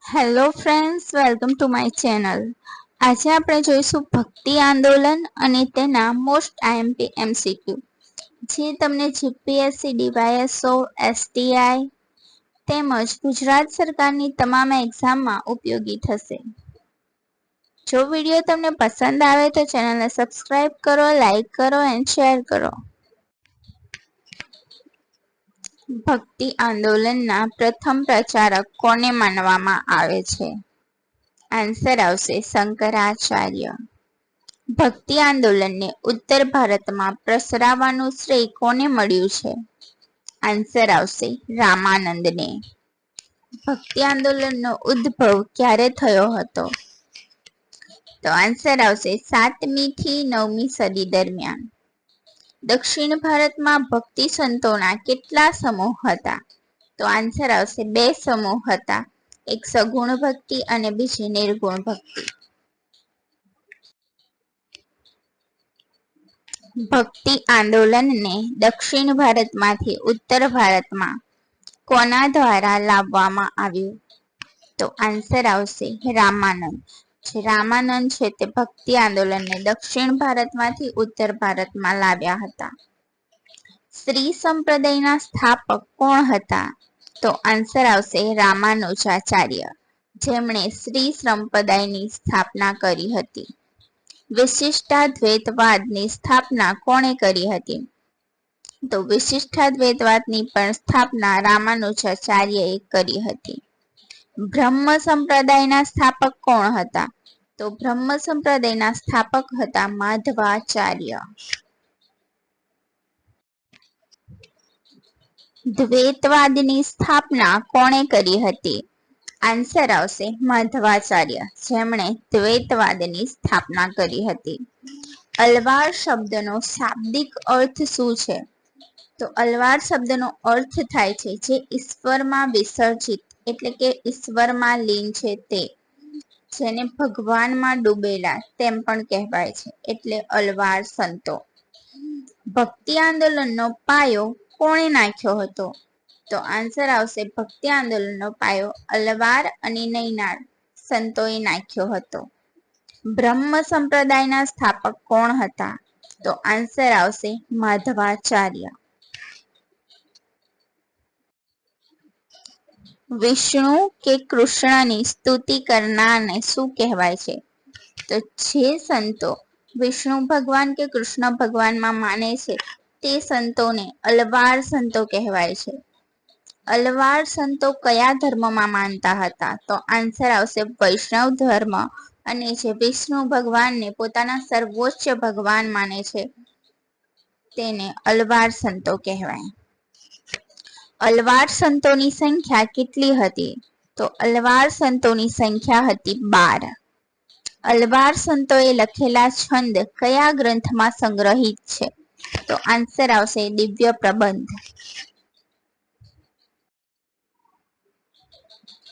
Hello friends, welcome to my channel. આજે આપણે જોઈશું ભક્તિ આંદોલન અને તેના મોસ્ટ આઈએમપી એમસીક્યુ, જે તમને જીપીએસસી, ડીવાયએસઓ, એસટીઆઈ તેમજ ગુજરાત સરકારની તમામ એક્ઝામમાં ઉપયોગી થશે. જો વિડીયો તમને પસંદ આવે તો ચેનલને સબસ્ક્રાઇબ કરો, લાઈક કરો એન્ડ શેર કરો. ભક્તિ આંદોલનના પ્રથમ પ્રચારક કોને માનવામાં આવે છે? આન્સર આવશે શંકરાચાર્ય. ભક્તિ આંદોલનને ઉત્તર ભારતમાં પ્રસરાવવાનું શ્રેય કોને મળ્યું છે? આન્સર આવશે રામાનંદને. ભક્તિ આંદોલનનો ઉદ્ભવ ક્યારે થયો હતો? તો આન્સર આવશે 7મી થી 9મી સદી દરમિયાન. દક્ષિણ ભારતમાં ભક્તિ સંતોના કેટલા સમૂહ હતા? તો આન્સર આવશે 2 સમૂહ હતા, એક સગુણ ભક્તિ અને બીજી નિર્ગુણ ભક્તિ. ભક્તિ આંદોલનને દક્ષિણ ભારતમાંથી ઉત્તર ભારતમાં કોના દ્વારા લાવવામાં આવ્યું? તો આન્સર આવશે રામાનંદ. રામાનંદ છે તે ભક્તિ આંદોલનને દક્ષિણ ભારતમાંથી ઉત્તર ભારતમાં લાવ્યા હતા. શ્રી સંપ્રદાયના સ્થાપક કોણ હતા? તો આન્સર આવશે રામાનુજાચાર્ય, જેમણે શ્રી સંપ્રદાયની સ્થાપના કરી હતી. વિશિષ્ટાદ્વૈતવાદની સ્થાપના કોણે કરી હતી? તો વિશિષ્ટાદ્વૈતવાદની પણ સ્થાપના રામાનુજાચાર્યએ કરી હતી. બ્રહ્મ સંપ્રદાયના સ્થાપક કોણ હતા? તો બ્રહ્મ સંપ્રદાયના સ્થાપક હતા માધવાચાર્ય. દ્વૈતવાદની સ્થાપના કોણે કરી હતી? આન્સર આવશે માધવાચાર્ય, જેમણે દ્વૈતવાદની સ્થાપના કરી હતી. અલવાર શબ્દનો શાબ્દિક અર્થ શું છે? તો અલવાર શબ્દનો અર્થ થાય છે જે ઈશ્વરમાં વિસર્જિત, એટલે કે ઈશ્વરમાં લીન છે તે, જેને ભગવાનમાં ડૂબેલા તેમ પણ કહેવાય છે, એટલે અલવાર સંતો. ભક્તિ આંદોલનનો પાયો કોણે નાખ્યો હતો? તો આન્સર આવશે ભક્તિ આંદોલનનો પાયો અલવાર અને નૈનાળ સંતોએ નાખ્યો હતો. બ્રહ્મ સંપ્રદાયના સ્થાપક કોણ હતા? તો આન્સર આવશે માધવાચાર્ય. વિષ્ણુ કે કૃષ્ણની સ્તુતિ કરનારને શું કહેવાય છે? તો જે સંતો વિષ્ણુ ભગવાન કે કૃષ્ણ ભગવાનમાં માને છે તે સંતોને અલવાર સંતો કહેવાય છે. અલવાર સંતો કયા ધર્મમાં માનતા હતા? તો આન્સર આવશે વૈષ્ણવ ધર્મ, અને જે વિષ્ણુ ભગવાનને પોતાના સર્વોચ્ચ ભગવાન માને છે તેને અલવાર સંતો કહેવાય. અલવાર સંતોની સંખ્યા કેટલી હતી? તો અલવાર સંતોની સંખ્યા હતી 12. અલવાર સંતોએ લખેલા છંદ કયા ગ્રંથમાં સંગ્રહિત છે? તો આન્સર આવશે દિવ્ય પ્રબંધ.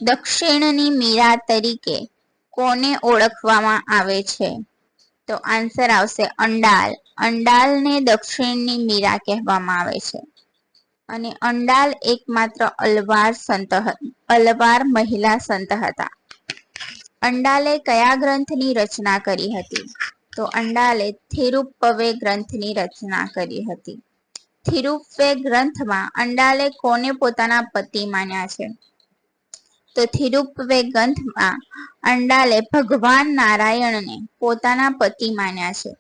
દક્ષિણની મીરા તરીકે કોને ઓળખવામાં આવે છે? તો આન્સર આવશે અંડાલ. અંડાલને દક્ષિણની મીરા કહેવામાં આવે છે. અને અંડાલ એકમાત્ર અલવાર મહિલા સંત હતા. અંડાલે કયા ગ્રંથની રચના કરી હતી? તો અંડાલે થિરુપ્પવે ગ્રંથની રચના કરી હતી. થિરુપ્પવે ગ્રંથમાં અંડાલે કોને પોતાના પતિ માન્યા છે? તો થિરુપ્પવે ગ્રંથમાં અંડાલે ભગવાન નારાયણને પોતાના પતિ માન્યા છે.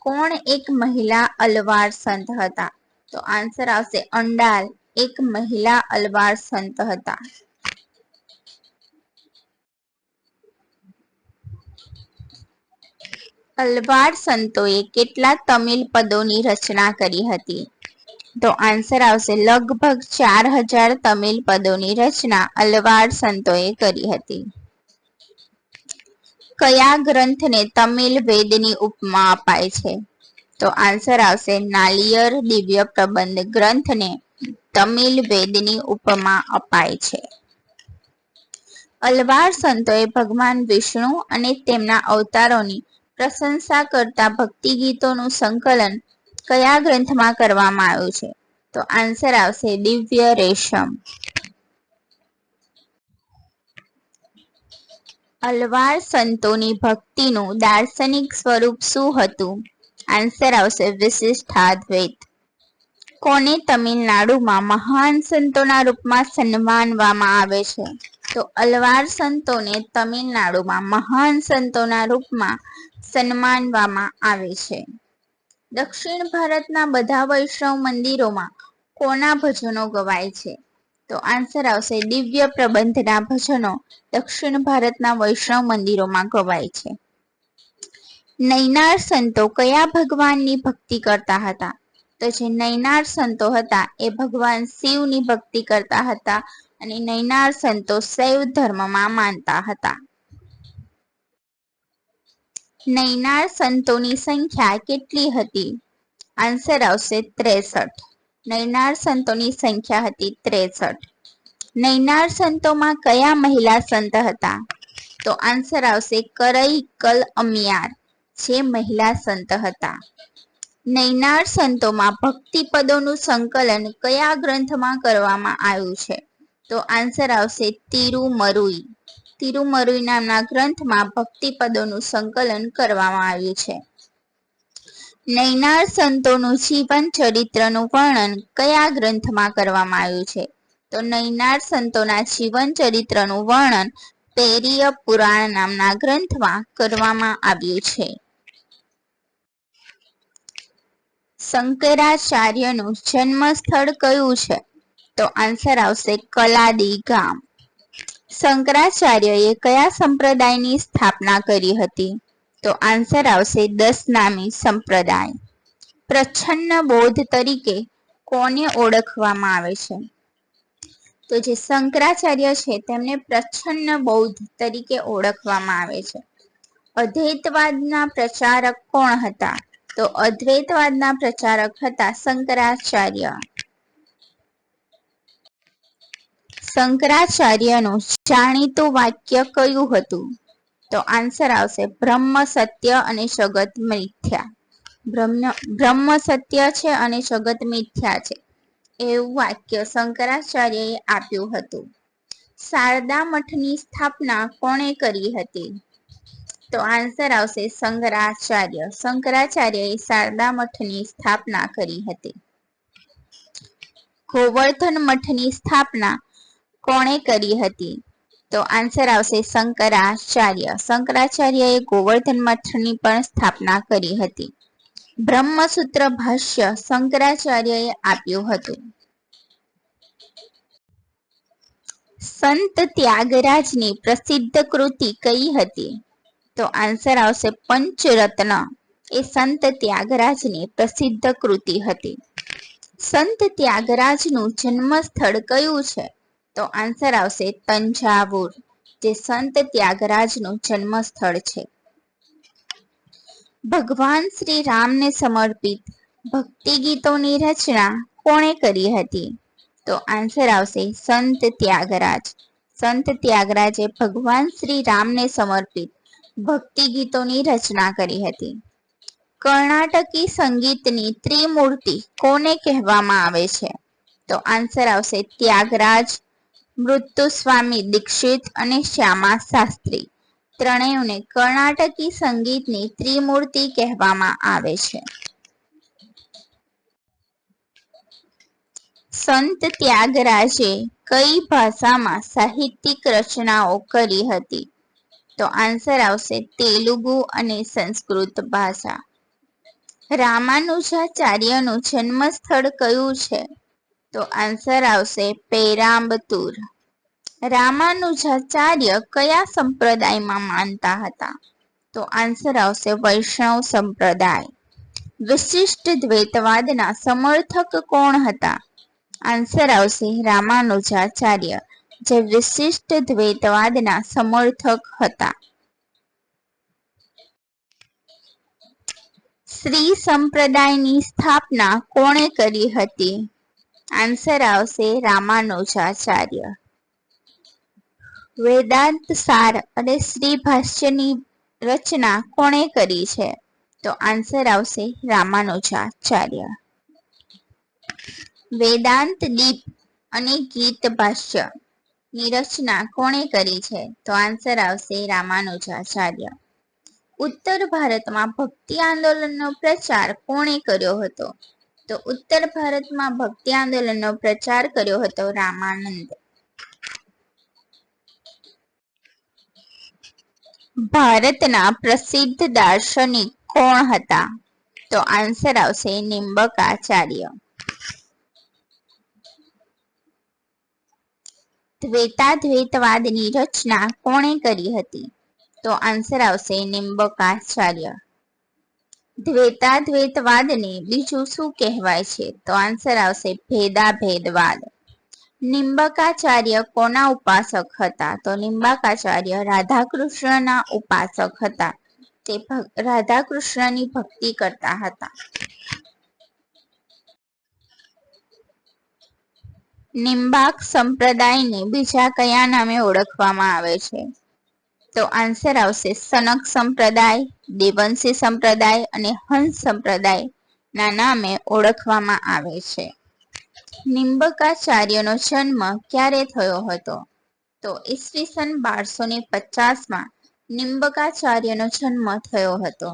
કોણ એક મહિલા અલવાર સંત હતા? તો આન્સર આવશે અંડાલ એક મહિલા અલવાર સંત હતા. અલવાર સંતોએ કેટલા તમિલ પદોની રચના કરી હતી? તો આન્સર આવશે લગભગ 4000 તમિલ પદોની રચના અલવાર સંતોએ કરી હતી. કયા ગ્રંથને તમિલ વેદની ઉપમા અપાય છે? તો આન્સર આવશે નાલિયેર દિવ્ય પ્રબંધ ગ્રંથને તમિલ વેદની ઉપમા અપાય છે. અલવાર સંતોએ ભગવાન વિષ્ણુ અને તેમના અવતારોની પ્રશંસા કરતા ભક્તિ ગીતોનું સંકલન કયા ગ્રંથમાં કરવામાં આવ્યું છે? તો આન્સર આવશે દિવ્ય રેશમ. અલવાર સંતોની ભક્તિનું દાર્શનિક સ્વરૂપ શું હતું? આન્સર આવશે વિશિષ્ટાદ્વૈત. કોને તમિલનાડુમાં મહાન સંતોના રૂપમાં સન્માનવામાં આવે છે? તો અલવાર સંતોને તમિલનાડુમાં મહાન સંતોના રૂપમાં સન્માનવામાં આવે છે. દક્ષિણ ભારતના બધા વૈષ્ણવ મંદિરોમાં કોના ભજનો ગવાય છે? તો આન્સર આવશે દિવ્ય પ્રબંધના ભજનો દક્ષિણ ભારતના વૈષ્ણવ મંદિરોમાં ગવાય છે. નૈનાર સંતો કયા ભગવાનની ભક્તિ કરતા હતા? તો જે નૈનાર સંતો હતા એ ભગવાન શિવની ભક્તિ કરતા હતા અને નૈનાર સંતો શૈવ ધર્મમાં માનતા હતા. નૈનાર સંતોની સંખ્યા કેટલી હતી? આન્સર આવશે 63. નૈનાર સંતોની સંખ્યા હતી 63. નૈનાર સંતોમાં કયા મહિલા સંત હતા? તો આન્સર આવશે કરઈકલ અમિયાર, જે મહિલા સંત હતા. નૈનાર સંતોમાં ભક્તિ પદોનું સંકલન કયા ગ્રંથમાં કરવામાં આવ્યું છે? તો આન્સર આવશે તિરુમરુઈ. તિરુમરુઈ નામના ગ્રંથમાં ભક્તિ પદોનું સંકલન કરવામાં આવ્યું છે. નૈનાર સંતોનું જીવન ચરિત્રનું વર્ણન કયા ગ્રંથમાં કરવામાં આવ્યું છે? તો નૈનાર સંતોના જીવન ચરિત્રનું વર્ણન પેરિય પુરાણ નામના ગ્રંથમાં કરવામાં આવ્યું છે. શંકરાચાર્યનું જન્મ સ્થળ કયું છે? તો આન્સર આવશે કલાદી ગામ. શંકરાચાર્યએ કયા સંપ્રદાયની સ્થાપના કરી હતી? તો આન્સર આવશે દસનામી સંપ્રદાય. પ્રચ્છન્ન બૌદ્ધ તરીકે કોને ઓળખવામાં આવે છે? તો જે શંકરાચાર્ય છે તેમને પ્રચ્છન્ન બૌદ્ધ તરીકે ઓળખવામાં આવે છે. અદ્વૈતવાદના પ્રચારક કોણ હતા? તો અદ્વૈતવાદના પ્રચારક હતા શંકરાચાર્ય. શંકરાચાર્યનું જાણીતું વાક્ય કયું હતું? તો આન્સર આવશે બ્રહ્મ સત્ય અને જગત મિથ્યા. બ્રહ્મ સત્ય છે અને જગત મિથ્યા છે એવું વાક્ય શંકરાચાર્યએ આપ્યું હતું. શારદા મઠની સ્થાપના કોણે કરી હતી? તો આન્સર આવશે શંકરાચાર્ય. શંકરાચાર્યએ શારદા મઠની સ્થાપના કરી હતી. ગોવર્ધન મઠની સ્થાપના કોણે કરી હતી? તો આન્સર આવશે શંકરાચાર્ય. શંકરાચાર્યએ ગોવર્ધન મઠની પણ સ્થાપના કરી હતી. બ્રહ્મસૂત્ર ભાષ્ય શંકરાચાર્યએ આપ્યું હતું. સંત ત્યાગરાજની પ્રસિદ્ધ કૃતિ કઈ હતી? તો આન્સર આવશે પંચરત્ન એ સંત ત્યાગરાજની પ્રસિદ્ધ કૃતિ હતી. સંત ત્યાગરાજનું જન્મ સ્થળ કયું છે? તો આન્સર આવશે તંજાવુર, જે સંત ત્યાગરાજનું જન્મ સ્થળ છે. ભગવાન શ્રી રામને સમર્પિત ભક્તિ ગીતોની રચના કોણે કરી હતી? તો આન્સર આવશે સંત ત્યાગરાજ. સંત ત્યાગરાજે ભગવાન શ્રી રામને સમર્પિત ભક્તિ ગીતોની રચના કરી હતી. કર્ણાટકી સંગીતની ત્રિમૂર્તિ કોને કહેવામાં આવે છે? તો આન્સર આવશે ત્યાગરાજ, મૃત્યુસ્વામી દીક્ષિત અને શ્યામા શાસ્ત્રી. ત્રણેયને કર્ણાટકી સંગીતની ત્રિમૂર્તિ કહેવામાં આવે છે. સંત ત્યાગરાજે કઈ ભાષામાં સાહિત્યિક રચનાઓ કરી હતી? તો આન્સર આવશે તેલુગુ અને સંસ્કૃત ભાષા. રામાનુજાચાર્યનું જન્મ સ્થળ કયું છે? તો આન્સર આવશે પેરામ્બતુર. રામાનુજાચાર્ય કયા સંપ્રદાયમાં માનતા હતા? તો આન્સર આવશે વૈષ્ણવ સંપ્રદાય. વિશિષ્ટ દ્વૈતવાદના સમર્થક કોણ હતા? આન્સર આવશે રામાનુજાચાર્ય, જે વિશિષ્ટ દ્વૈતવાદના સમર્થક હતા. શ્રી સંપ્રદાયની સ્થાપના કોણે કરી હતી? આન્સર આવશે રામાનુજાચાર્ય. વેદાંત સાર અને શ્રી ભાષ્યની રચના કોણે કરી છે? તો આન્સર આવશે રામાનુજાચાર્ય. વેદાંત દીપ અને ગીત ભાષ્ય ની રચના કોણે કરી છે? તો આન્સર આવશે રામાનુજાચાર્ય. ઉત્તર ભારતમાં ભક્તિ આંદોલનનો પ્રચાર કોણે કર્યો હતો? તો ઉત્તર ભારતમાં ભક્તિ આંદોલનનો પ્રચાર કર્યો હતો રામાનંદ. ભારતના પ્રસિદ્ધ દાર્શનિક કોણ હતા? તો આન્સર આવશે નિંબકાચાર્ય. દ્વૈતાદ્વૈતવાદની રચના કોણે કરી હતી? તો આન્સર આવશે નિંબકાચાર્ય. દ્વૈતાદ્વૈતવાદને બીજું શું કહેવાય છે? તો આન્સર આવશે ભેદાભેદવાદ. નિંબકાચાર્ય કોના ઉપાસક હતા? તો નિંબકાચાર્ય રાધાકૃષ્ણના ઉપાસક હતા. તે રાધાકૃષ્ણની ભક્તિ કરતા હતા. નિંબાક સંપ્રદાયને બીજા કયા નામે ઓળખવામાં આવે છે? તો આન્સર આવશે સનક સંપ્રદાય, દેવંશી સંપ્રદાય અને હંસ સંપ્રદાય ના નામે ઓળખવામાં આવે છે. નિંબકાચાર્યનો જન્મ ક્યારે થયો હતો? તો ઈસવીસન 1250 નિંબકાચાર્યનો જન્મ થયો હતો.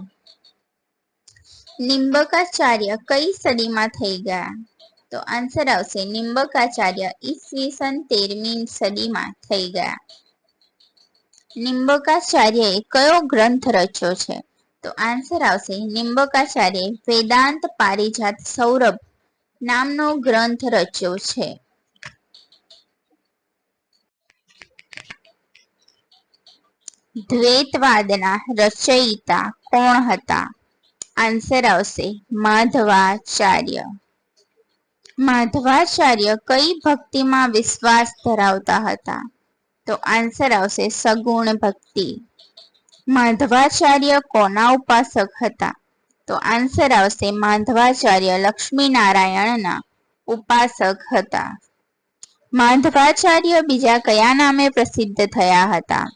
નિંબકાચાર્ય કઈ સદીમાં થઈ ગયા? તો આન્સર આવશે નિંબકાચાર્ય ઈસવીસન 13મી સદીમાં થઈ ગયા. નિંબકાચાર્યએ કયો ગ્રંથ રચ્યો છે? તો આન્સર આવશે નિંબકાચાર્યએ વેદાંત પારિજાત સૌરભ નામનો ગ્રંથ રચ્યો છે. દ્વૈતવાદના રચયિતા કોણ હતા? આન્સર આવશે માધવાચાર્ય. માધવાચાર્ય કઈ ભક્તિમાં વિશ્વાસ ધરાવતા હતા? તો આન્સર આવશે સગુણ ભક્તિ. માધવાચાર્ય કોના ઉપાસક હતા? તો આન્સર આવશે માધવાચાર્ય લક્ષ્મીનારાયણના ઉપાસક હતા. માધવાચાર્ય બીજા કયા નામે પ્રસિદ્ધ થયા હતા?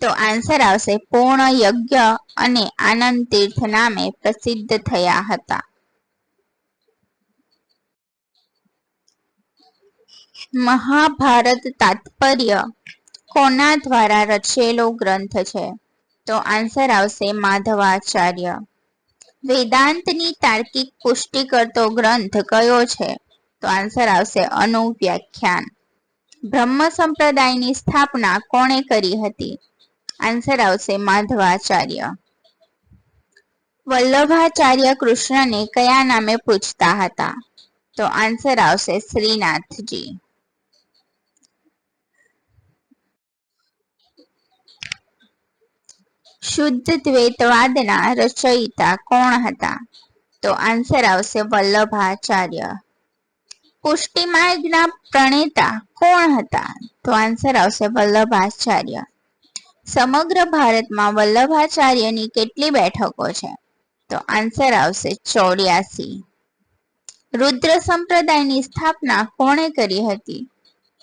તો આન્સર આવશે પૂર્ણ યજ્ઞ અને આનંદ તીર્થ નામે પ્રસિદ્ધ થયા હતા. મહાભારત તાત્પર્ય કોના દ્વારા રચેલો ગ્રંથ છે? તો આન્સર આવશે માધવાચાર્ય. વેદાંતની તાર્કિક પુષ્ટિ કરતો ગ્રંથ કયો છે? તો આન્સર આવશે અનુવ્યાખ્યાન. બ્રહ્મ સંપ્રદાયની સ્થાપના કોણે કરી હતી? આન્સર આવશે માધવાચાર્ય. વલ્લભાચાર્ય કૃષ્ણને કયા નામે પૂછતા હતા? તો આન્સર આવશે શ્રીનાથજી. શુદ્ધ દ્વૈતવાદના રચયિતા કોણ હતા? તો આન્સર આવશે વલ્લભાચાર્ય. પુષ્ટિ માર્ગના પ્રણેતા કોણ હતા? તો આન્સર આવશે વલ્લભાચાર્ય. સમગ્ર ભારતમાં વલ્લભાચાર્યની કેટલી બેઠકો છે? તો આન્સર આવશે 84. રુદ્ર સંપ્રદાયની સ્થાપના કોણે કરી હતી?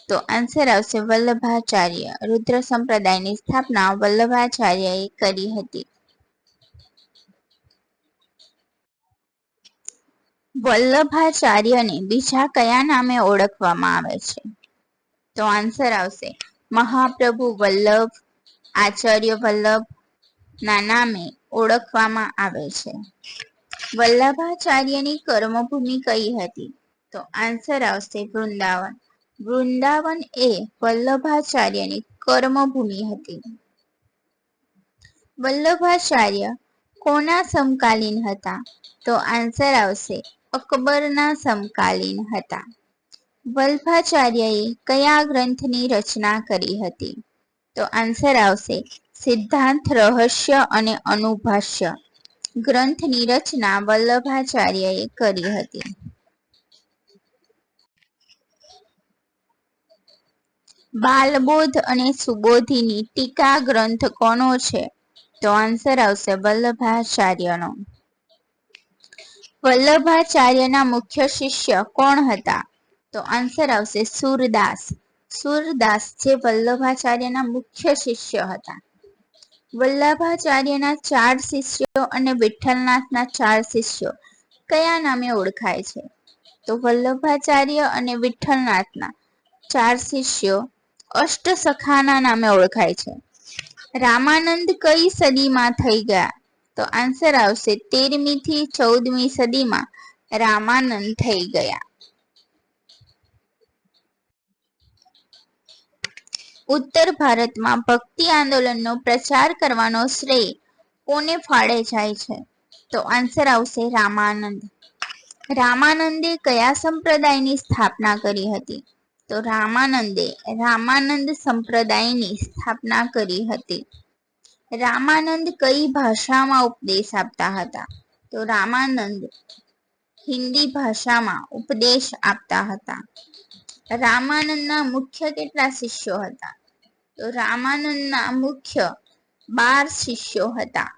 તો આન્સર આવશે વલ્લભાચાર્ય. રુદ્ર સંપ્રદાયની સ્થાપના વલ્લભાચાર્યએ કરી હતી. વલ્લભાચાર્યને બીજા કયા નામે ઓળખવામાં આવે છે? તો આન્સર આવશે મહાપ્રભુ વલ્લભ, આચાર્ય વલ્લભ ના નામે ઓળખવામાં આવે છે. વલ્લભાચાર્યની કર્મભૂમિ કઈ હતી? તો આન્સર આવશે વૃંદાવન. વૃંદાવન એ વલ્લભાચાર્યની કર્મભૂમિ હતી. વલ્લભાચાર્ય કોના સમકાલીન હતા? તો આન્સર આવશે અકબરના સમકાલીન હતા. વલ્લભાચાર્યએ કયા ગ્રંથની રચના કરી હતી? તો આન્સર આવશે સિદ્ધાંત રહસ્ય અને અનુભાષ્ય ગ્રંથની રચના વલ્લભાચાર્યએ કરી હતી. બાલબોધ અને સુબોધીની ટીકા ગ્રંથ કોનો છે? તો આન્સર આવશે વલ્લભાચાર્યનો. વલ્લભાચાર્યના મુખ્ય શિષ્ય કોણ હતા? તો આન્સર આવશે સુરદાસ. સુરદાસ જે વલ્લભાચાર્યના મુખ્ય શિષ્ય હતા. વલ્લભાચાર્યના 4 શિષ્યો અને વિઠ્ઠલનાથના 4 શિષ્યો કયા નામે ઓળખાય છે? તો વલ્લભાચાર્ય અને વિઠ્ઠલનાથના ચાર શિષ્યો અષ્ટસખાના નામે ઓળખાય છે. રામાનંદ કઈ સદીમાં થઈ ગયા? તો આન્સર આવશે 13મી થી 14મી સદીમાં રામાનંદ થઈ ગયા. ઉત્તર ભારતમાં ભક્તિ આંદોલનનો પ્રચાર કરવાનો શ્રેય કોને ફાળે જાય છે? તો આન્સર આવશે રામાનંદ. રામાનંદે કયા સંપ્રદાયની સ્થાપના કરી હતી? તો રામાનંદે રામાનંદ સંપ્રદાયની સ્થાપના કરી હતી. રામાનંદ કઈ ભાષામાં ઉપદેશ આપતા હતા? તો રામાનંદ હિન્દી ભાષામાં ઉપદેશ આપતા હતા. રામાનંદના મુખ્ય કેટલા શિષ્યો હતા? તો રામાનંદના મુખ્ય 12 શિષ્યો હતા.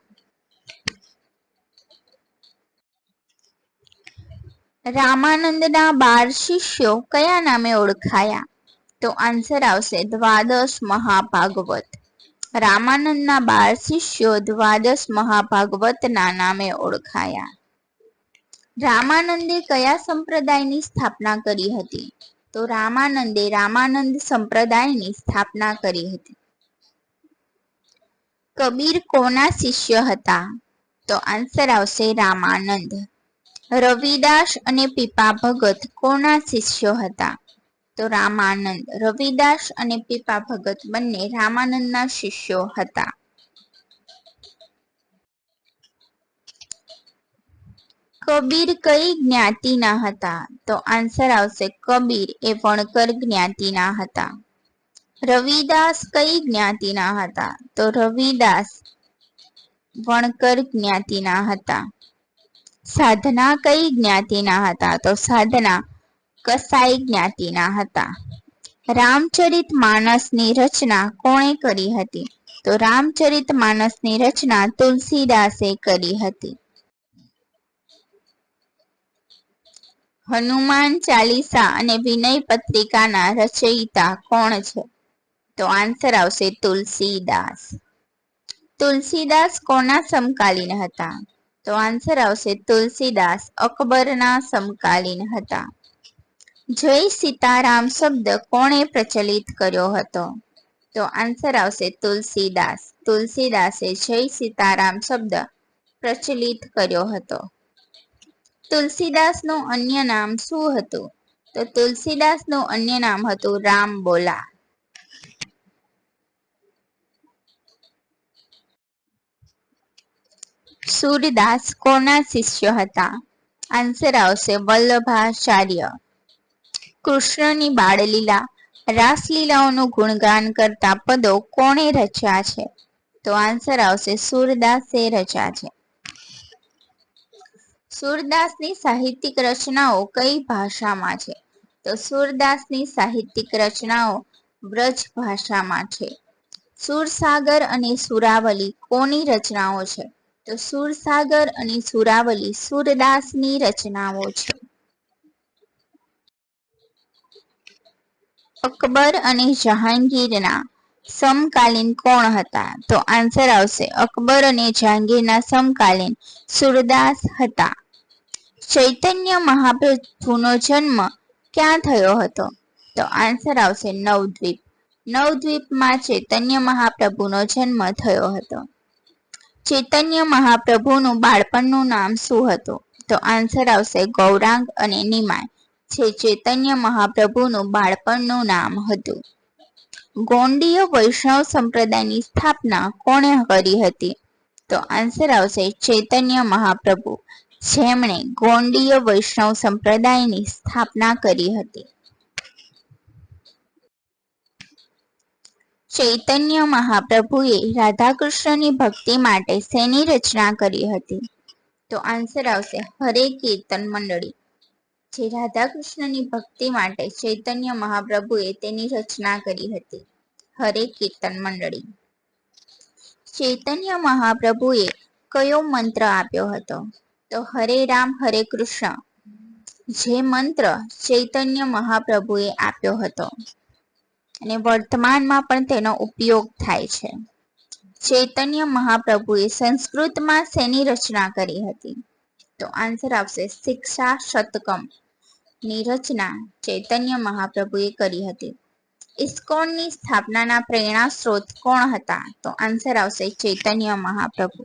રામાનંદના 12 શિષ્યો કયા નામે ઓળખાયા? તો આન્સર આવશે દ્વાદશ મહાભાગવત. રામાનંદના 12 શિષ્યો દ્વાદશ મહાભાગવતના નામે ઓળખાયા. રામાનંદે કયા સંપ્રદાયની સ્થાપના કરી હતી? તો રામાનંદે રામાનંદ સંપ્રદાયની સ્થાપના કરી હતી. કબીર કોના શિષ્ય હતા? તો આન્સર આવશે રામાનંદ. રવિદાસ અને પીપા ભગત કોના શિષ્યો હતા? તો રામાનંદ. રવિદાસ અને પીપા ભગત બંને રામાનંદના શિષ્યો હતા. કબીર કઈ જ્ઞાતિના હતા? તો આન્સર આવશે કબીર એ વણકર જ્ઞાતિના હતા. રવિદાસ કઈ જ્ઞાતિના હતા? તો રવિદાસ વણકર જ્ઞાતિના હતા. સાધના કઈ જ્ઞાતિના હતા? તો સાધના કસાઈ જ્ઞાતિના હતા. રામચરિતમાનસની રચના કોણે કરી હતી? તો રામચરિતમાનસની રચના તુલસીદાસે કરી હતી. હનુમાન ચાલીસા અને વિનય પત્રિકાના રચયિતા કોણ છે? તો આન્સર આવશે તુલસીદાસ. તુલસીદાસ કોના સમકાલીન હતા? તો આન્સર આવશે તુલસીદાસ અકબરના સમકાલીન હતા. જય સીતારામ શબ્દ કોણે પ્રચલિત કર્યો હતો? તો આન્સર આવશે તુલસીદાસ. તુલસીદાસે જય સીતારામ શબ્દ પ્રચલિત કર્યો હતો. તુલસીદાસનું અન્ય નામ શું હતું? તો તુલસીદાસનું અન્ય નામ હતું રામબોલા. સૂરદાસ કોના શિષ્ય હતા? આન્સર આવશે વલ્લભાચાર્ય. કૃષ્ણની બાળલીલા રાસલીલાઓનું ગુણગાન કરતા પદો કોણે રચ્યા છે? તો આન્સર આવશે સૂરદાસે રચ્યા છે. સૂરદાસની સાહિત્યિક રચનાઓ કઈ ભાષામાં છે? તો સૂરદાસની સાહિત્યિક રચનાઓ વ્રજ ભાષામાં છે. સુરસાગર અને સુરાવલી કોની રચનાઓ છે? તો સુરસાગર અને સુરાવલી સૂરદાસની રચનાઓ છે. અકબર અને જહાંગીરના સમકાલીન કોણ હતા? તો આન્સર આવશે અકબર અને જહાંગીરના સમકાલીન સૂરદાસ હતા. ચૈતન્ય મહાપ્રભુનો જન્મ ક્યાં થયો હતો? તો આન્સર આવશે નવદ્વીપ. નવદ્વીપમાં ચૈતન્ય મહાપ્રભુનો જન્મ થયો હતો. ચૈતન્ય મહાપ્રભુનું બાળપણનું નામ શું હતું? તો આન્સર આવશે ગૌરાંગ અને નિમાય જે ચૈતન્ય મહાપ્રભુનું બાળપણનું નામ હતું. ગોંડીય વૈષ્ણવ સંપ્રદાયની સ્થાપના કોણે કરી હતી? તો આન્સર આવશે ચૈતન્ય મહાપ્રભુ જેમણે ગોંડીય વૈષ્ણવ સંપ્રદાયની સ્થાપના કરી હતી. ચૈતન્ય મહાપ્રભુએ રાધાકૃષ્ણની ભક્તિ માટે શેની રચના કરી હતી? તો આન્સર આવશે હરે કીર્તન મંડળી. જે રાધાકૃષ્ણની ભક્તિ માટે ચૈતન્ય મહાપ્રભુએ તેની રચના કરી હતી હરે કીર્તન મંડળી. ચૈતન્ય મહાપ્રભુએ કયો મંત્ર આપ્યો હતો? તો હરે રામ હરે કૃષ્ણ જે મંત્ર ચૈતન્ય મહાપ્રભુએ આપ્યો હતો અને વર્તમાનમાં પણ તેનો ઉપયોગ થાય છે. ચૈતન્ય મહાપ્રભુએ સંસ્કૃતમાં શેની રચના કરી હતી? તો આન્સર આવશે શિક્ષા શતકમ ની રચના ચૈતન્ય મહાપ્રભુએ કરી હતી. ઇસ્કોનની સ્થાપનાના પ્રેરણા સ્ત્રોત કોણ હતા? તો આન્સર આવશે ચૈતન્ય મહાપ્રભુ.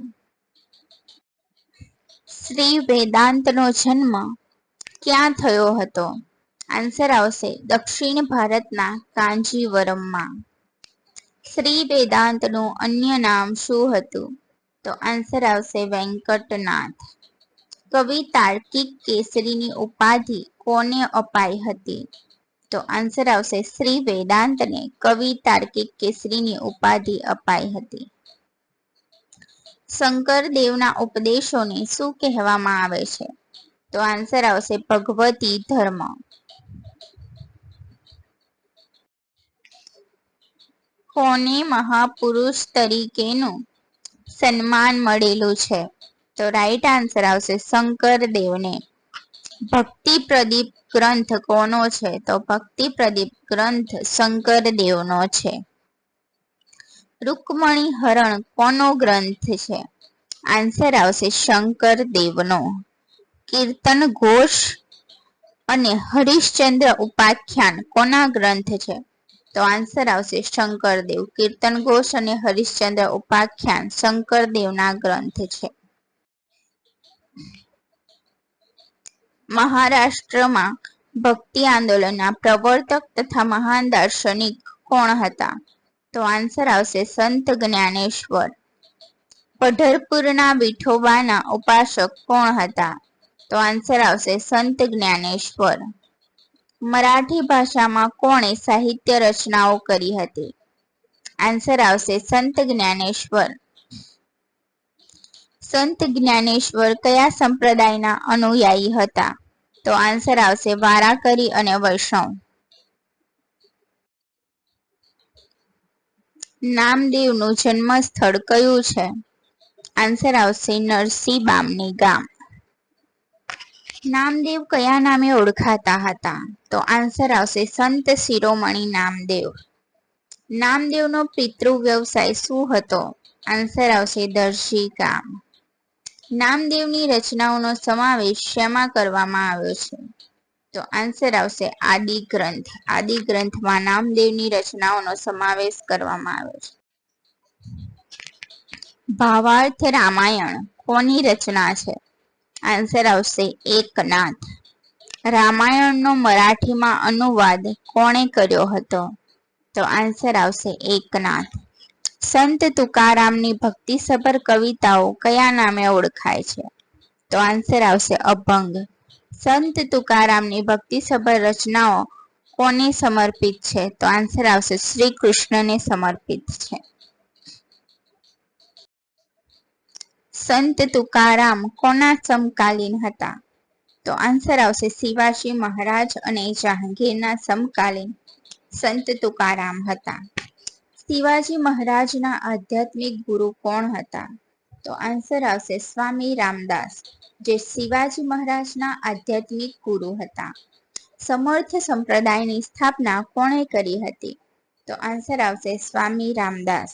શ્રી વેદાંતનો જન્મ ક્યાં થયો હતો? આન્સર આવશે દક્ષિણ ભારતના કાંજીવરમમાં. શ્રી વેદાંતનું અન્ય નામ શું હતું? તો આન્સર આવશે વેંકટનાથ. કવિ તાર્કિક કેસરીની ઉપાધિ કોને અપાઈ હતી? તો આન્સર આવશે શ્રી વેદાંતને કવિ તાર્કિક કેસરીની ઉપાધિ અપાઈ હતી. શંકરદેવના ઉપદેશોને શું કહેવામાં આવે છે? તો આન્સર આવશે ભગવતી ધર્મ. કોને મહાપુરુષ તરીકેનું સન્માન મળેલું છે? તો રાઈટ આન્સર આવશે શંકરદેવને. ભક્તિ પ્રદીપ ગ્રંથ કોનો છે? તો ભક્તિ પ્રદીપ ગ્રંથ શંકરદેવનો છે. રૂકમણી હરણ કોનો ગ્રંથ છે? આન્સર આવશે શંકરદેવનો. કીર્તન ઘોષ અને હરિશ્ચંદ્ર ઉપાખ્યાન કોના ગ્રંથ છે? તો આન્સર આવશે શંકરદેવ. કીર્તન ઘોષ અને હરિશ્ચંદ્ર ઉપાખ્યાન શંકરદેવના ગ્રંથ છે. મહારાષ્ટ્રમાં ભક્તિ આંદોલનના પ્રવર્તક તથા મહાન દાર્શનિક કોણ હતા? તો આન્સર આવશે સંત જ્ઞાનેશ્વર. પઢરપુરના વિઠોબાના ઉપાસક કોણ હતા? તો આન્સર આવશે સંત જ્ઞાનેશ્વર. મરાઠી ભાષામાં કોણે સાહિત્ય રચનાઓ કરી હતી? આન્સર આવશે સંત જ્ઞાનેશ્વર. સંત જ્ઞાનેશ્વર કયા સંપ્રદાયના અનુયાયી હતા? તો આન્સર આવશે વારાકરી અને વૈષ્ણવ. નામદેવનું જન્મ સ્થળ કયું છે? આન્સર આવશે નરસિંહબામની ગામ. નામદેવ કયા નામે ઓળખાતા હતા? તો આન્સર આવશે સંત શિરોમણી નામદેવ. નામદેવનો પિતૃ વ્યવસાય શું હતો? આન્સર આવશે દરજી કામ. નામદેવની રચનાઓનો સમાવેશ શેમાં કરવામાં આવ્યો છે? તો આન્સર આવશે આદિ ગ્રંથ. આદિ ગ્રંથમાં નામદેવની રચનાઓનો સમાવેશ કરવામાં આવ્યો છે. ભાવાર્થ રામાયણ કોની રચના છે? આન્સર આવશે એકનાથ. રામાયણનો મરાઠીમાં અનુવાદ કોણે કર્યો હતો? તો આન્સર આવશે એકનાથ. સંત તુકારામની ભક્તિસભર કવિતાઓ કયા નામે ઓળખાય છે? તો આન્સર આવશે અભંગ. સંત તુકારામની ભક્તિસભર રચનાઓ કોને સમર્પિત છે? તો આન્સર આવશે શ્રી કૃષ્ણને સમર્પિત છે. સંત તુકારામ કોના સમકાલીન હતા? તો આન્સર આવશે શિવાજી મહારાજ અને જહાંગીરના સમકાલીન સંત તુકારામ હતા. શિવાજી મહારાજના આધ્યાત્મિક ગુરુ કોણ હતા? તો આન્સર આવશે સ્વામી રામદાસ, જે શિવાજી મહારાજના આધ્યાત્મિક ગુરુ હતા. સમર્થ સંપ્રદાયની સ્થાપના કોણે કરી હતી? તો આન્સર આવશે સ્વામી રામદાસ,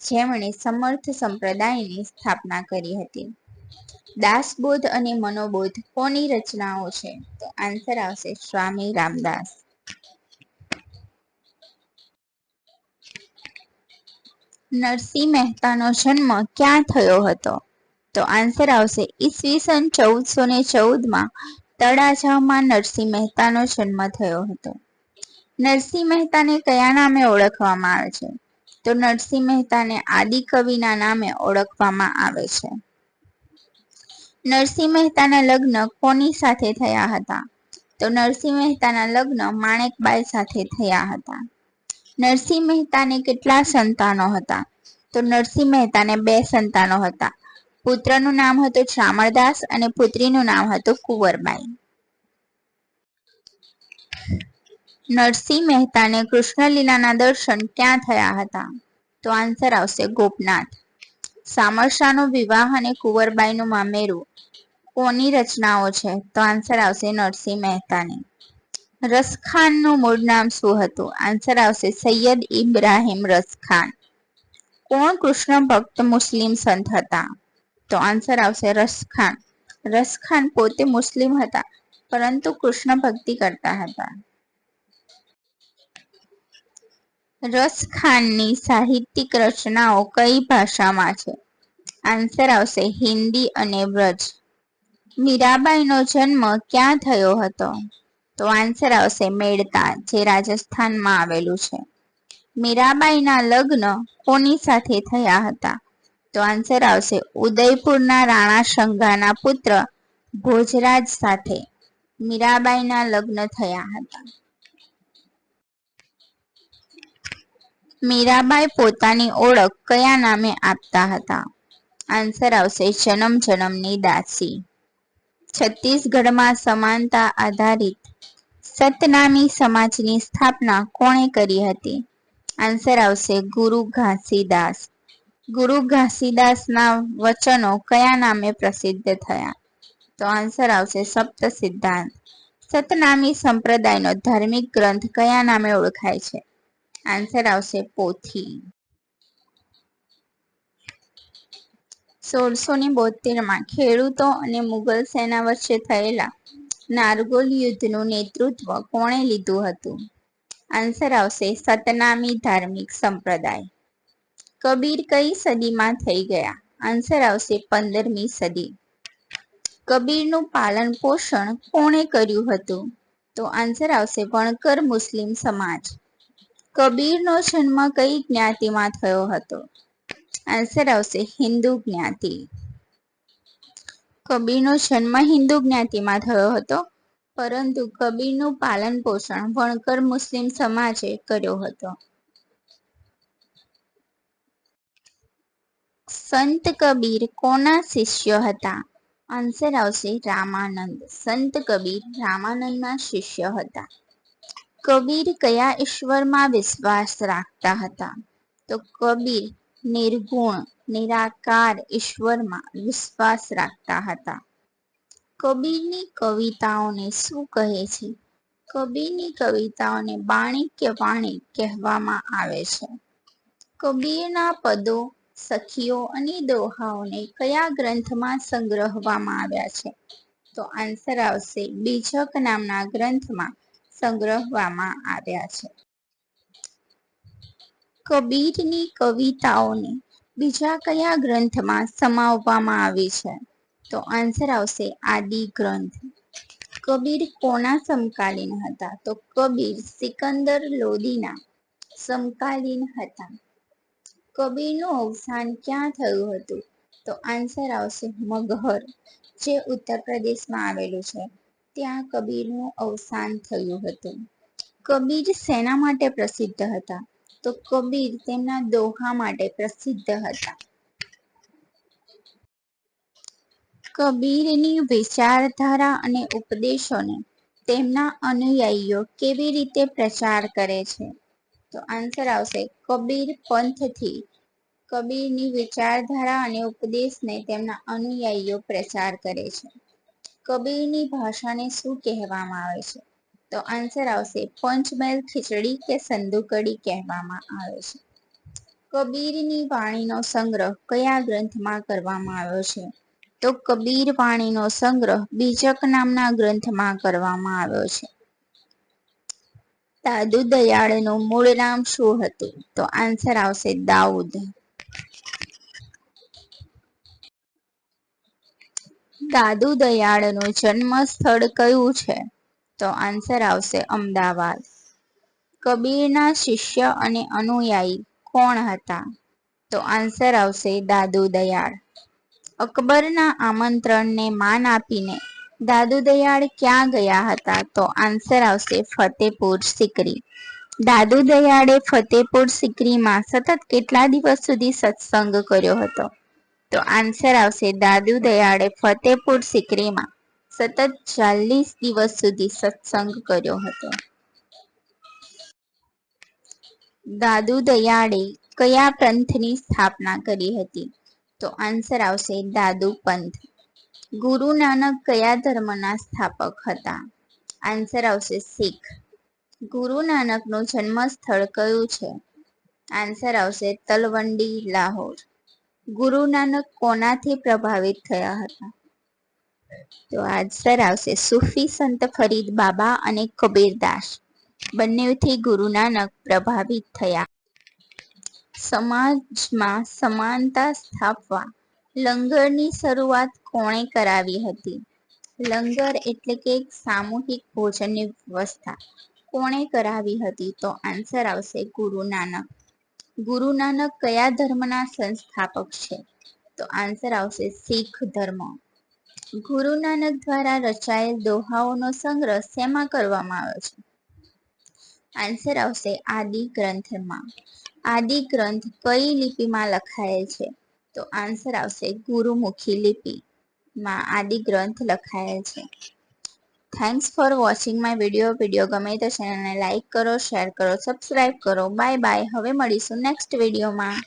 જેમણે સમર્થ સંપ્રદાયની સ્થાપના કરી હતી. દાસબોધ અને મનોબોધ કોની રચનાઓ છે? તો આન્સર આવશે સ્વામી રામદાસ. નરસિંહ મહેતાનો જન્મ ક્યાં થયો હતો? તો આન્સર આવશે ઈસવીસન 1414માં તળાજામાં નરસિંહ મહેતાનો જન્મ થયો હતો. નરસિંહ મહેતાને કયા નામે ઓળખવામાં આવે છે? તો નરસિંહ મહેતાને આદિકવિના નામે ઓળખવામાં આવે છે. નરસિંહ મહેતાના લગ્ન કોની સાથે થયા હતા? તો નરસિંહ મહેતાના લગ્ન માણેકબાઈ સાથે થયા હતા. નરસિંહ મહેતાને કેટલા સંતાનો હતા? તો નરસિંહ મહેતાને 2 સંતાનો હતા. પુત્રનું નામ હતું શામળદાસ અને પુત્રીનું નામ હતું કુંવરબાઈ. નરસિંહ મહેતાને કૃષ્ણલીલાના દર્શન ક્યાં થયા હતા? તો આન્સર આવશે ગોપનાથ. શામળશાનો વિવાહ અને કુંવરબાઈનું મામેરું કોની રચનાઓ છે? તો આન્સર આવશે નરસિંહ મહેતાની. રસખાનનું મૂળ નામ શું હતું? આન્સર આવશે સૈયદ ઇબ્રાહિમ રસખાન. કોણ કૃષ્ણ ભક્ત મુસ્લિમ સંત હતા? તો આન્સર આવશે રસખાન. રસખાન પોતે મુસ્લિમ હતા, પરંતુ કૃષ્ણ ભક્તિ કરતા હતા. રસખાનની સાહિત્યિક રચનાઓ કઈ ભાષામાં છે? આન્સર આવશે હિન્દી અને બ્રજ. મીરાબાઈનો જન્મ ક્યાં થયો હતો? તો આન્સર આવશે મેડતા, જે રાજસ્થાનમાં આવેલું છે. મીરાબાઈના લગ્ન કોની સાથે થયા હતા? તો આન્સર આવશે ઉદયપુરના રાણા શંગાના પુત્ર ભોજરાજ સાથે મીરાબાઈના લગ્ન થયા હતા. મીરાબાઈ પોતાની ઓળખ કયા નામે આપતા હતા? આન્સર આવશે જનમ જનમની દાસી. છત્તીસગઢમાં સમાનતા આધારિત સતનામી સમાજની સ્થાપના કોણે કરી હતી? આન્સર આવશે ગુરુ ઘાસીદાસ. ગુરુ ઘાસીદાસના વચનો કયા નામે પ્રસિદ્ધ થયા? તો આન્સર આવશે સપ્ત સિદ્ધાંત. સતનામી સંપ્રદાયનો ધાર્મિક ગ્રંથ કયા નામે ઓળખાય છે? આન્સર આવશે પોથી. 1672માં ખેડૂતો અને મુગલ સેના વચ્ચે થયેલા નારગોલ યુદ્ધનું નેતૃત્વ કોણે લીધું હતું? આન્સર આવશે સતનામી ધાર્મિક સંપ્રદાય. કબીર કઈ સદીમાં થઈ ગયા? આન્સર આવશે 15મી સદી. કબીરનું પાલન પોષણ કોણે કર્યું હતું? તો આન્સર આવશે વણકર મુસ્લિમ સમાજ. કબીરનો જન્મ કઈ જ્ઞાતિમાં થયો હતો? આન્સર આવશે હિન્દુ જ્ઞાતિ. કબીરનો જન્મ હિન્દુ જ્ઞાતિમાં થયો હતો, પરંતુ કબીરનું પાલન પોષણ વણકર મુસ્લિમ સમાજે કર્યો હતો. સંત કબીર કોના શિષ્ય હતા? આન્સર આવશે રામાનંદ. સંત કબીર રામાનંદના શિષ્ય હતા. કબીર કયા ઈશ્વરમાં વિશ્વાસ રાખતા હતા? તો કબીર નિર્ગુણ નિરાકાર ઈશ્વરમાં વિશ્વાસ રાખતા હતા. કબીરની કવિતાઓને શું કહે છે? કબીરની કવિતાઓને બાણી કે વાણી કહેવામાં આવે છે. કબીરના પદો, સખીઓ અને દોહાઓને કયા ગ્રંથમાં સંગ્રહવામાં આવ્યા છે? તો આન્સર આવશે બીજક નામના ગ્રંથમાં સંગ્રહવામાં આવ્યા છે. કબીરની કવિતાઓને બીજા કયા ગ્રંથમાં સમાવવામાં આવી છે? તો આન્સર આવશે આદિ ગ્રંથ. કબીર કોના સમકાલીન હતા? તો કબીર સિકંદર લોદીના સમકાલીન હતા. કબીરનું અવસાન ક્યાં થયું હતું? તો આન્સર આવશે મગહર, જે ઉત્તર પ્રદેશમાં આવેલું છે. ત્યાં કબીરનું અવસાન થયું હતું. કબીર શેના માટે પ્રસિદ્ધ હતા? તો કબીર તેમના દોહા માટે પ્રસિદ્ધ હતા. કબીરની વિચારધારા અને ઉપદેશોને તેમના અનુયાયીઓ કેવી રીતે પ્રચાર કરે છે? તો આન્સર આવશે કબીર પંથથી કબીરની વિચારધારા અને ઉપદેશને તેમના અનુયાયીઓ પ્રચાર કરે છે. કબીરની ભાષાને શું કહેવામાં આવે છે? તો આન્સર આવશે પંચમેલ ખીચડી કે સંધુકડી કહેવામાં આવે છે. કબીરની વાણીનો સંગ્રહ કયા ગ્રંથમાં કરવામાં આવ્યો છે? તો કબીર વાણીનો સંગ્રહ બીજક નામના ગ્રંથમાં કરવામાં આવ્યો છે. દાદુ દયાળનું મૂળ નામ શું હતું? તો આન્સર આવશે દાઉદ. દાદુ દયાળનું જન્મ સ્થળ કયું છે? તો આન્સર આવશે અમદાવાદ. કબીરના શિષ્ય અને અનુયાયી કોણ હતા? તો આન્સર આવશે દાદુ દયાળ. અકબરના આમંત્રણને માન આપીને દાદુ દયાળ ક્યાં ગયા હતા? તો આન્સર આવશે ફતેપુર સિકરી. દાદુ દયાળે ફતેપુર સિકરીમાં સતત કેટલા દિવસ સુધી સત્સંગ કર્યો હતો? તો આન્સર આવશે દાદુ દયાળે ફતેપુર સિકરીમાં સતત 40 દિવસ સુધી સત્સંગ કર્યો હતો. દાદુ દયાળે કયા પંથની સ્થાપના કરી હતી? તો આન્સર આવશે દાદુ પંથ. ગુરુ નાનક કયા ધર્મના સ્થાપક હતા? આન્સર આવશે શીખ. ગુરુ નાનકનું જન્મ સ્થળ કયું છે? આન્સર આવશે તલવંડી, લાહોર. ગુરુ નાનક કોનાથી પ્રભાવિત થયા હતા? તો આન્સર આવશે સૂફી સંત ફરીદ બાબા અને કબીરદાસ. બંનેથી ગુરુ નાનક પ્રભાવિત થયા. સમાજમાં સમાનતા સ્થાપવા લંગરની શરૂઆત કોણે કરાવી હતી? લંગર એટલે કે એક સામૂહિક ભોજનની વ્યવસ્થા કોણે કરાવી હતી? તો આન્સર આવશે ગુરુ નાનક. ગુરુ નાનક કયા ધર્મના સંસ્થાપક છે? તો આન્સર આવશે શીખ ધર્મ. ગુરુ નાનક દ્વારા રચાયેલ દોહાઓનો સંગ્રહ શેમાં કરવામાં આવ્યો છે? આન્સર આવશે આદિ ગ્રંથમાં. આદિ ગ્રંથ કઈ લિપિમાં લખાયેલ છે? તો આન્સર આવશે ગુરુમુખી લિપિમાં આદિ ગ્રંથ લખાયેલ છે. Thanks for watching my video ગમે તો ચેનલને લાઈક કરો, શેર કરો, સબસ્ક્રાઈબ કરો. Bye bye. હવે મળીશું નેક્સ્ટ વિડીયોમાં.